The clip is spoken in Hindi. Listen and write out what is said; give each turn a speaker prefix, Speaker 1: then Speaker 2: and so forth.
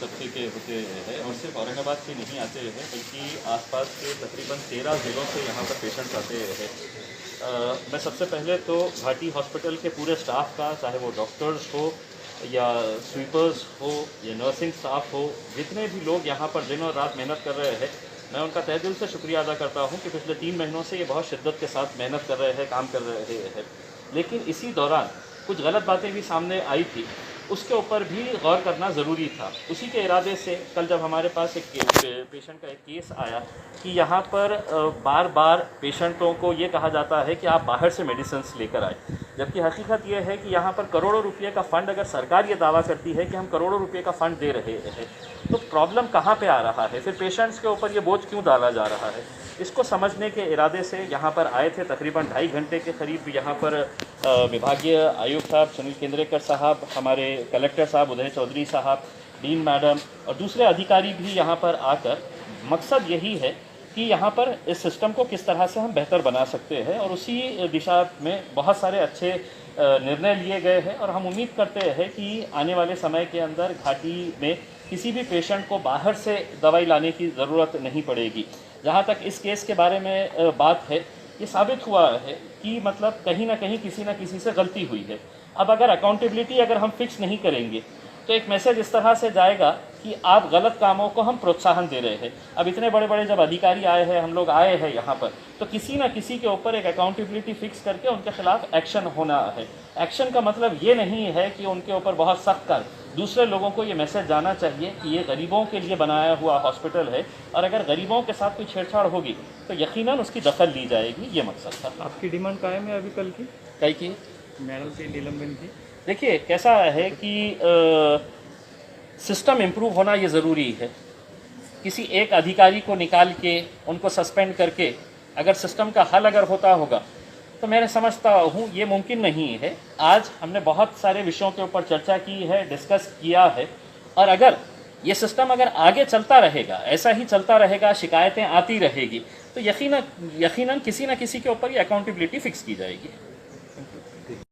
Speaker 1: तबके के होते हैं और सिर्फ औरंगाबाद से नहीं आते हैं बल्कि आसपास के तकरीबन 13 ज़िलों से यहाँ पर पेशेंट्स आते हैं। मैं सबसे पहले तो घाटी हॉस्पिटल के पूरे स्टाफ का, चाहे वो डॉक्टर्स हो या स्वीपर्स हो या नर्सिंग स्टाफ हो, जितने भी लोग यहाँ पर दिन और रात मेहनत कर रहे हैं, मैं उनका तहे दिल से शुक्रिया अदा करता हूँ कि पिछले 3 महीनों से ये बहुत शिद्दत के साथ मेहनत कर रहे हैं, काम कर रहे हैं। लेकिन इसी दौरान कुछ गलत बातें भी सामने आई थी, उसके ऊपर भी गौर करना ज़रूरी था। उसी के इरादे से कल जब हमारे पास एक पेशेंट का एक केस आया कि यहाँ पर बार बार पेशेंटों को ये कहा जाता है कि आप बाहर से मेडिसिन लेकर आए, जबकि हकीकत ये है कि यहाँ पर करोड़ों रुपये का फ़ंड, अगर सरकार ये दावा करती है कि हम करोड़ों रुपये का फ़ंड दे रहे हैं, तो प्रॉब्लम कहाँ पे आ रहा है? फिर पेशेंट्स के ऊपर ये बोझ क्यों डाला जा रहा है? इसको समझने के इरादे से यहाँ पर आए थे। तकरीबन 2.5 घंटे के करीब यहाँ पर विभागीय आयुक्त साहब सुनील केंद्रेकर साहब, हमारे कलेक्टर साहब उदय चौधरी साहब, डीन मैडम और दूसरे अधिकारी भी यहाँ पर आकर, मकसद यही है कि यहाँ पर इस सिस्टम को किस तरह से हम बेहतर बना सकते हैं, और उसी दिशा में बहुत सारे अच्छे निर्णय लिए गए हैं। और हम उम्मीद करते हैं कि आने वाले समय के अंदर घाटी में किसी भी पेशेंट को बाहर से दवाई लाने की ज़रूरत नहीं पड़ेगी। जहाँ तक इस केस के बारे में बात है, ये साबित हुआ है कि मतलब कहीं ना कहीं किसी न किसी से गलती हुई है। अब अगर अकाउंटेबिलिटी अगर हम फिक्स नहीं करेंगे तो एक मैसेज इस तरह से जाएगा कि आप गलत कामों को हम प्रोत्साहन दे रहे हैं। अब इतने बड़े बड़े जब अधिकारी आए हैं, हम लोग आए हैं यहाँ पर, तो किसी न किसी के ऊपर एक अकाउंटेबिलिटी फिक्स करके उनके खिलाफ एक्शन होना है। एक्शन का मतलब ये नहीं है कि उनके ऊपर बहुत सख्त कर, दूसरे लोगों को ये मैसेज जाना चाहिए कि ये गरीबों के लिए बनाया हुआ हॉस्पिटल है, और अगर गरीबों के साथ कोई छेड़छाड़ होगी तो यकीनन उसकी दखल ली जाएगी। ये मकसद था।
Speaker 2: आपकी डिमांड कायम है अभी कल की?
Speaker 1: कई की
Speaker 2: मैडम के निलंबन की?
Speaker 1: देखिए, कैसा है कि सिस्टम इम्प्रूव होना ये ज़रूरी है। किसी एक अधिकारी को निकाल के उनको सस्पेंड करके अगर सिस्टम का हल अगर होता होगा तो मैं समझता हूँ ये मुमकिन नहीं है। आज हमने बहुत सारे विषयों के ऊपर चर्चा की है, डिस्कस किया है, और अगर ये सिस्टम अगर आगे चलता रहेगा, ऐसा ही चलता रहेगा, शिकायतें आती रहेगी, तो यकीनन किसी न किसी के ऊपर ये अकाउंटेबिलिटी फिक्स की जाएगी।